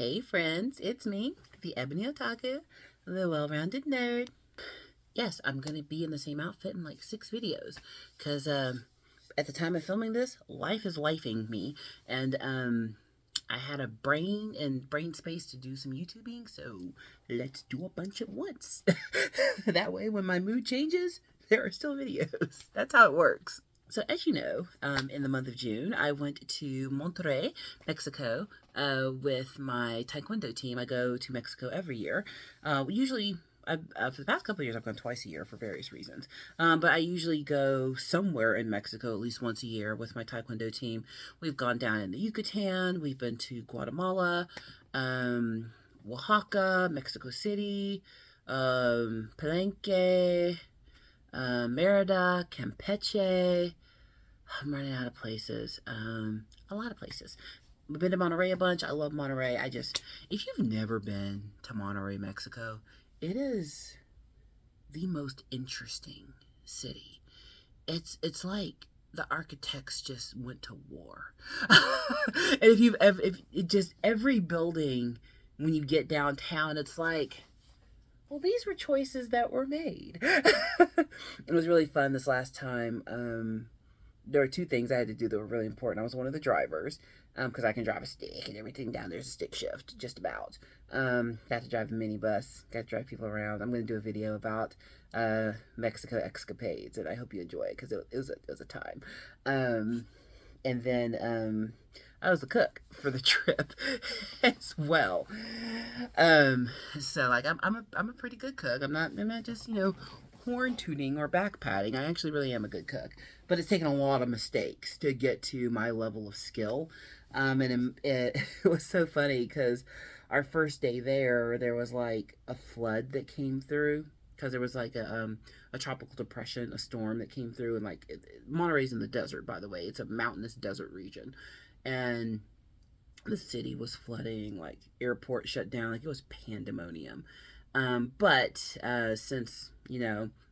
Hey friends, it's me, the Ebony Otaku, the well-rounded nerd. Yes, I'm gonna be in the same outfit in like 6 videos, cause at the time of filming this, life is lifing me, and I had a brain and brain space to do some YouTubing, so let's do a bunch at once. That way, when my mood changes, there are still videos. That's how it works. So, as you know, in the month of June, I went to Monterrey, Mexico, with my Taekwondo team. I go to Mexico every year. Usually, for the past couple of years, I've gone twice a year for various reasons. But I usually go somewhere in Mexico at least once a year with my Taekwondo team. We've gone down in the Yucatan, we've been to Guatemala, Oaxaca, Mexico City, Palenque, Merida, Campeche. I'm running out of places. A lot of places. I've been to Monterrey a bunch. I love Monterrey. If you've never been to Monterrey, Mexico, it is the most interesting city. It's like the architects just went to war. And if it just every building when you get downtown, it's like, well, these were choices that were made. It was really fun this last time. There were two things I had to do that were really important. I was one of the drivers because I can drive a stick and everything down there's a stick shift, just about. Got to drive a minibus, got to drive people around. I'm going to do a video about Mexico escapades, and I hope you enjoy it because it was a time. And then I was the cook for the trip as well. So like I'm a pretty good cook. I'm not just horn tuning or back patting. I actually really am a good cook, but it's taken a lot of mistakes to get to my level of skill. And it was so funny because our first day there was like a flood that came through because there was like a tropical depression, a storm that came through, and like Monterey's in the desert, by the way. It's a mountainous desert region, and the city was flooding, like airport shut down, like it was pandemonium. But since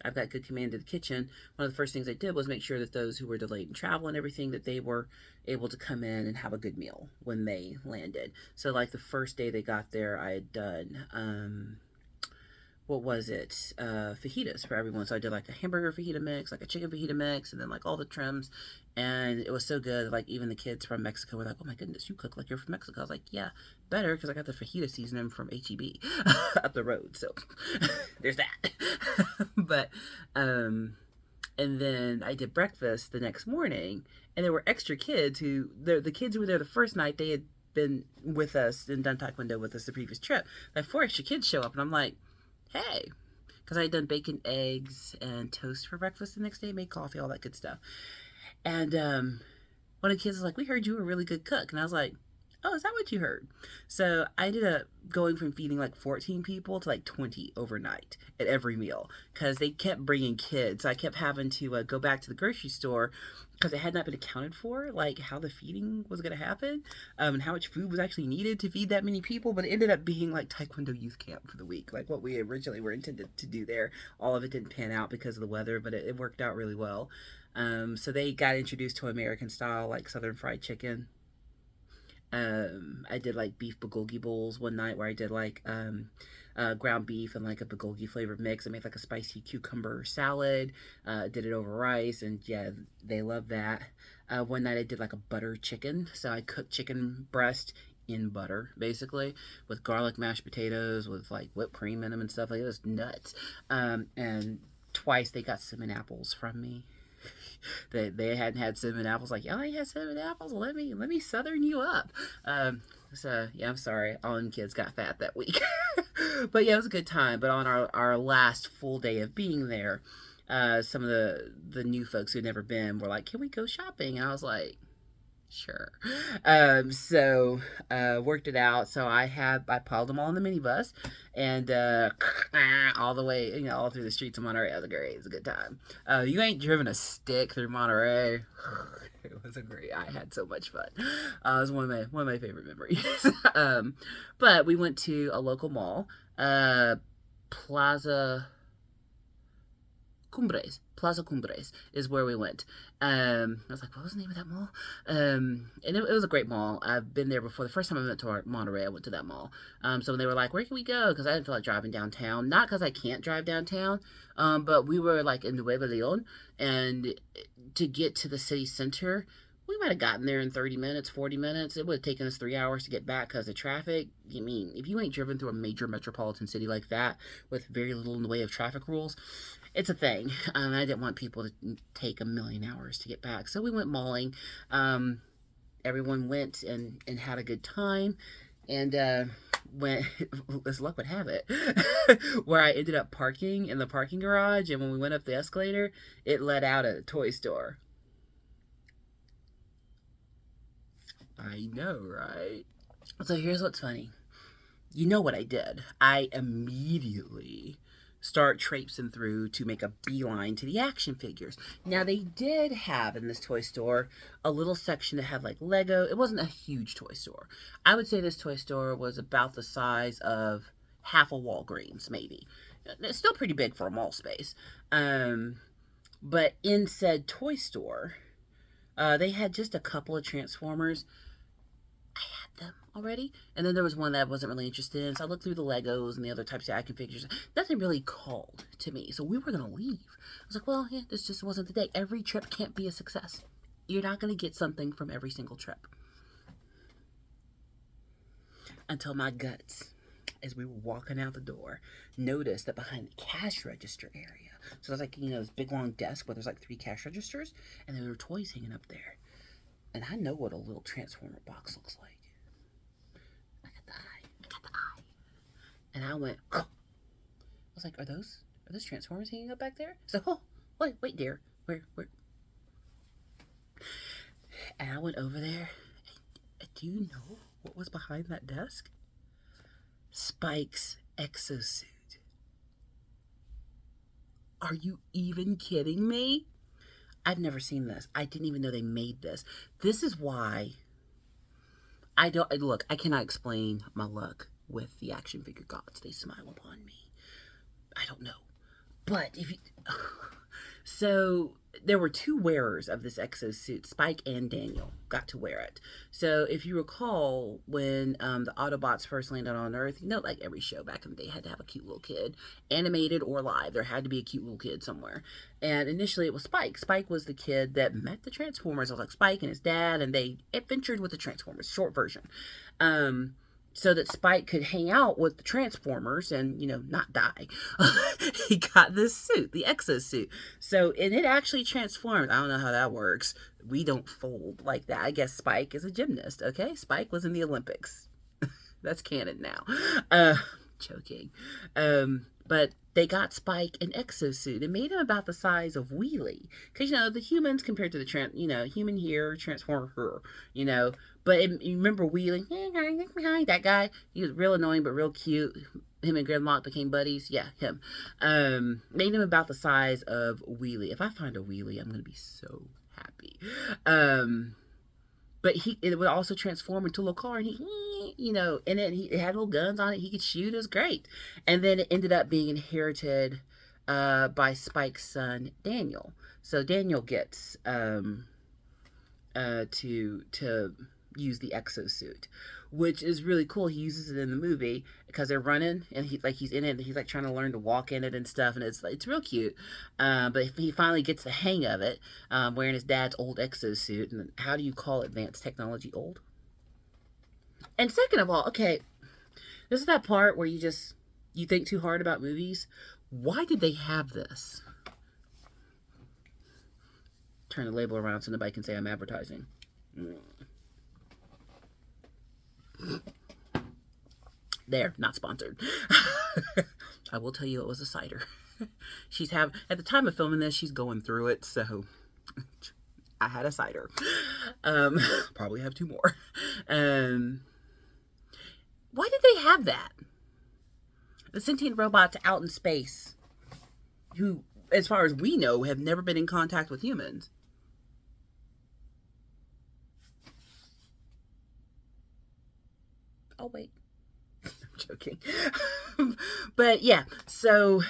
I've got good command of the kitchen, one of the first things I did was make sure that those who were delayed in travel and everything, that they were able to come in and have a good meal when they landed. So like the first day they got there, I had done what was it? Fajitas for everyone. So I did like a hamburger fajita mix, like a chicken fajita mix, and then like all the trims. And it was so good. Like even the kids from Mexico were like, "Oh my goodness, you cook like you're from Mexico." I was like, "Yeah, better because I got the fajita seasoning from HEB up the road." So there's that. But and then I did breakfast the next morning, and there were extra kids the kids who were there the first night. They had been with us and done taekwondo with us the previous trip. Like 4 extra kids show up, and I'm like, hey, because I had done bacon, eggs, and toast for breakfast the next day, made coffee, all that good stuff. And one of the kids was like, "We heard you were a really good cook," and I was like, "Oh, is that what you heard?" So I ended up going from feeding like 14 people to like 20 overnight at every meal because they kept bringing kids. So I kept having to go back to the grocery store because it had not been accounted for, like how the feeding was going to happen, and how much food was actually needed to feed that many people. But it ended up being like Taekwondo youth camp for the week, like what we originally were intended to do there. All of it didn't pan out because of the weather, but it worked out really well. So they got introduced to American style, like Southern fried chicken. I did like beef bulgogi bowls one night where I did like ground beef and like a bulgogi flavored mix. I made like a spicy cucumber salad. Did it over rice, and yeah, they love that. One night I did like a butter chicken, so I cooked chicken breast in butter basically with garlic mashed potatoes with like whipped cream in them and stuff. Like it was nuts. And twice they got cinnamon apples from me. They hadn't had cinnamon apples. Like, y'all ain't had cinnamon apples. Let me southern you up. So yeah, I'm sorry. All them kids got fat that week. But yeah, it was a good time. But on our last full day of being there, some of the new folks who'd never been were like, "Can we go shopping?" And I was like, sure. So worked it out. So I piled them all in the minibus and all the way, all through the streets of Monterey. It was great. It was a good time. You ain't driven a stick through Monterey. It was a great. I had so much fun. It was one of my favorite memories. But we went to a local mall, Plaza Cumbres, Plaza Cumbres is where we went. I was like, what was the name of that mall? And it was a great mall. I've been there before. The first time I went to Monterey, I went to that mall. So when they were like, where can we go? Because I didn't feel like driving downtown. Not because I can't drive downtown, but we were like in Nueva Leon, and to get to the city center, we might have gotten there in 30 minutes, 40 minutes. It would have taken us 3 hours to get back because of traffic. I mean, if you ain't driven through a major metropolitan city like that with very little in the way of traffic rules, it's a thing. I didn't want people to take a million hours to get back. So we went mauling. Everyone went and had a good time. And when, as luck would have it, where I ended up parking in the parking garage. And when we went up the escalator, it led out at a toy store. I know, right? So here's what's funny. You know what I did? I immediately start traipsing through to make a beeline to the action figures. Now, they did have in this toy store a little section that had like Lego. It wasn't a huge toy store. I would say this toy store was about the size of half a Walgreens, maybe. It's still pretty big for a mall space. But in said toy store, they had just a couple of Transformers. I had them already. And then there was one that I wasn't really interested in. So I looked through the Legos and the other types of action figures. Nothing really called to me. So we were going to leave. I was like, well, yeah, this just wasn't the day. Every trip can't be a success. You're not going to get something from every single trip. Until my guts, as we were walking out the door, noticed that behind the cash register area, so there's like, this big long desk where there's like 3 cash registers, and there were toys hanging up there. And I know what a little Transformer box looks like. I got the eye. And I went, oh. I was like, are those Transformers hanging up back there? So, oh, wait, dear. Where? And I went over there. And do you know what was behind that desk? Spike's Exo-suit. Are you even kidding me? I've never seen this. I didn't even know they made this. This is why I cannot explain my luck with the action figure gods. They smile upon me. I don't know. But so there were 2 wearers of this Exo-suit. Spike and Daniel got to wear it. So if you recall, when the Autobots first landed on Earth, like every show back in the day had to have a cute little kid, animated or live. There had to be a cute little kid somewhere. And initially it was Spike. Spike was the kid that met the Transformers. It was like Spike and his dad, and they adventured with the Transformers, short version. So that Spike could hang out with the Transformers and, not die. He got this suit, the Exo-suit. So, and it actually transformed. I don't know how that works. We don't fold like that. I guess Spike is a gymnast, okay? Spike was in the Olympics. That's canon now. Joking. But they got Spike an Exo-suit. It made him about the size of Wheelie. Because, the humans compared to the, human here, Transformer here, But you remember Wheelie? That guy. He was real annoying, but real cute. Him and Grimlock became buddies. Yeah, him. Made him about the size of Wheelie. If I find a Wheelie, I'm going to be so happy. But it would also transform into a little car, and and then it had little guns on it. He could shoot. It was great. And then it ended up being inherited by Spike's son, Daniel. So Daniel gets to use the Exo-suit, which is really cool. He uses it in the movie because they're running, and he's in it, and he's like trying to learn to walk in it and stuff, and it's real cute. But he finally gets the hang of it, wearing his dad's old Exo-suit. And how do you call advanced technology old? And second of all, okay, this is that part where you think too hard about movies. Why did they have this? Turn the label around so nobody can say I'm advertising. There, not sponsored. I will tell you it was a cider. At the time of filming this, she's going through it, so I had a cider. Probably have 2 more. Why did they have that? The sentient robots out in space, who, as far as we know, have never been in contact with humans. Oh, wait. I'm joking. But yeah, so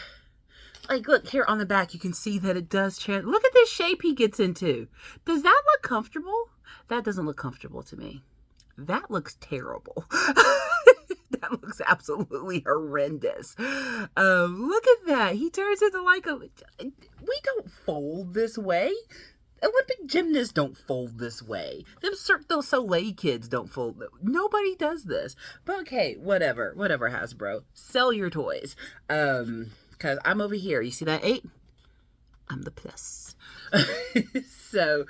Like, look, here on the back, you can see that it does change. Look at this shape he gets into. Does that look comfortable? That doesn't look comfortable to me. That looks terrible. That looks absolutely horrendous. Look at that. He turns into like a... We don't fold this way. Olympic gymnasts don't fold this way. Them Cirque du Soleil kids don't fold. Nobody does this. But okay, whatever. Whatever, Hasbro. Sell your toys. Because I'm over here. You see that 8? I'm the plus. So,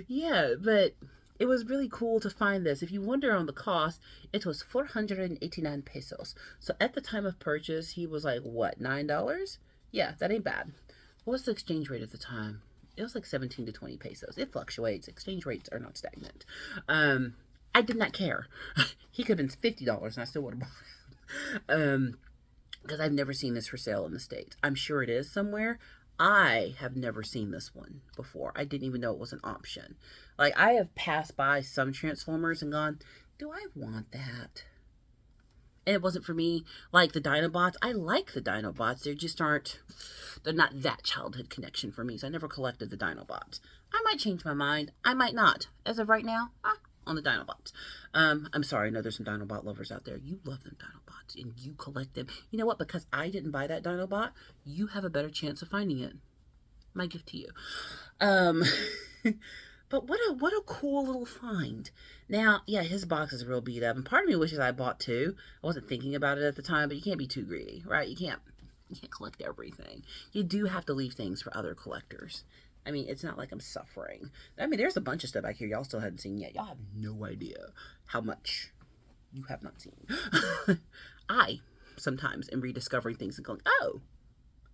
yeah, but it was really cool to find this. If you wonder on the cost, it was 489 pesos. So at the time of purchase, he was like, what, $9? Yeah, that ain't bad. What was the exchange rate at the time? It was like 17 to 20 pesos. It fluctuates. Exchange rates are not stagnant. I did not care. He could have been $50 and I still would have bought it. Because I've never seen this for sale in the States. I'm sure it is somewhere. I have never seen this one before. I didn't even know it was an option. Like, I have passed by some Transformers and gone, do I want that? And it wasn't for me. Like the Dinobots, I like the Dinobots. They just aren't, they're not that childhood connection for me. So I never collected the Dinobots. I might change my mind. I might not. As of right now, on the Dinobots. I'm sorry, I know there's some Dinobot lovers out there. You love them Dinobots and you collect them. You know what? Because I didn't buy that Dinobot, you have a better chance of finding it. My gift to you. But what a cool little find. Now, yeah, his box is real beat up, and part of me wishes I bought 2. I wasn't thinking about it at the time, but you can't be too greedy, right? You can't collect everything. You do have to leave things for other collectors. I mean, it's not like I'm suffering. I mean, there's a bunch of stuff back here y'all still hadn't seen yet. Y'all have no idea how much you have not seen. I sometimes am rediscovering things and going, oh,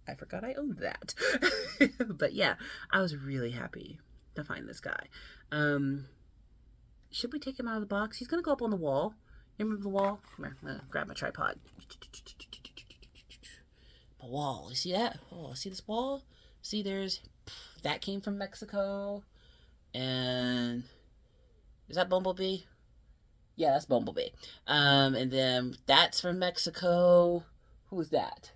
I forgot I owned that. But yeah, I was really happy to find this guy. Should we take him out of the box? He's gonna go up on the wall. You remember the wall? Come here, I'm gonna grab my tripod. The wall. You see that? Oh, see this wall? See, that came from Mexico. And is that Bumblebee? Yeah, that's Bumblebee. And then that's from Mexico. Who's that?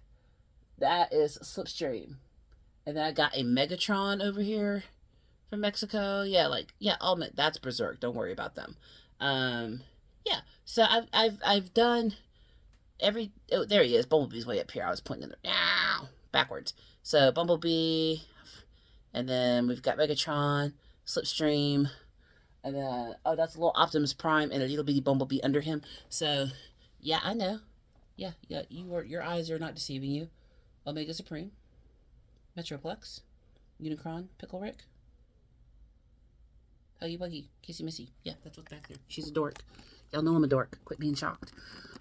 That is Slipstream. And then I got a Megatron over here from Mexico. Yeah, that's Berserk. Don't worry about them. Yeah. So I've done every. Oh, there he is. Bumblebee's way up here. I was pointing in there. Ow, backwards. So Bumblebee, and then we've got Megatron, Slipstream, and then that's a little Optimus Prime and a little bitty Bumblebee under him. So yeah, I know. Yeah. Your eyes are not deceiving you. Omega Supreme, Metroplex, Unicron, Pickle Rick. Huggy Wuggy, Kissy Missy. Yeah, that's what's back there. She's a dork. Y'all know I'm a dork. Quit being shocked.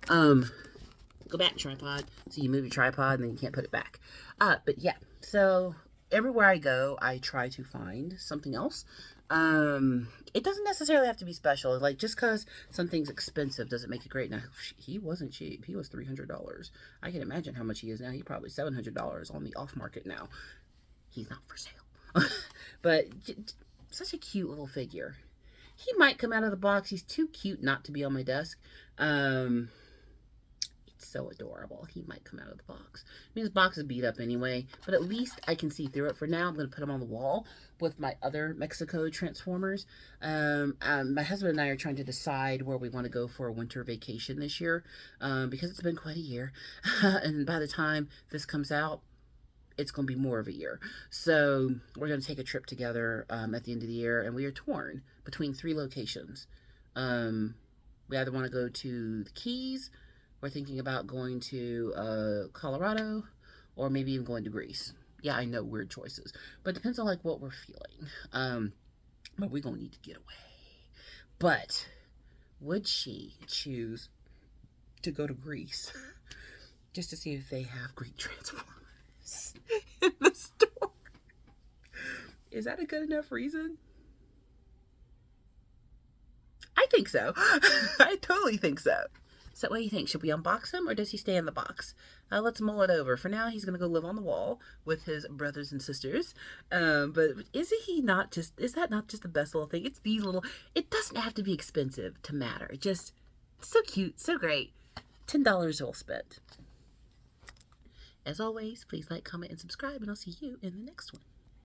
Go back, tripod. So you move your tripod and then you can't put it back. But yeah, so everywhere I go, I try to find something else. It doesn't necessarily have to be special. Like, just because something's expensive doesn't make it great. Now, he wasn't cheap. He was $300. I can imagine how much he is now. He's probably $700 on the off market now. He's not for sale. But such a cute little figure. He might come out of the box. He's too cute not to be on my desk. It's so adorable. He might come out of the box. I mean, his box is beat up anyway, but at least I can see through it. For now, I'm going to put him on the wall with my other Mexico Transformers. My husband and I are trying to decide where we want to go for a winter vacation this year, because it's been quite a year. And by the time this comes out, it's going to be more of a year. So we're going to take a trip together at the end of the year, and we are torn between 3 locations. We either want to go to the Keys, we're thinking about going to Colorado, or maybe even going to Greece. Yeah, I know, weird choices, but it depends on like what we're feeling. But we're gonna need to get away. But would she choose to go to Greece just to see if they have Greek Transformers in the store? Is that a good enough reason? I think so. I totally think so. So what do you think? Should we unbox him, or does he stay in the box? Let's mull it over. For now, he's going to go live on the wall with his brothers and sisters. But is that not just the best little thing? It's these little, it doesn't have to be expensive to matter. It just, so cute, so great. $10 well spent. As always, please like, comment, and subscribe, and I'll see you in the next one.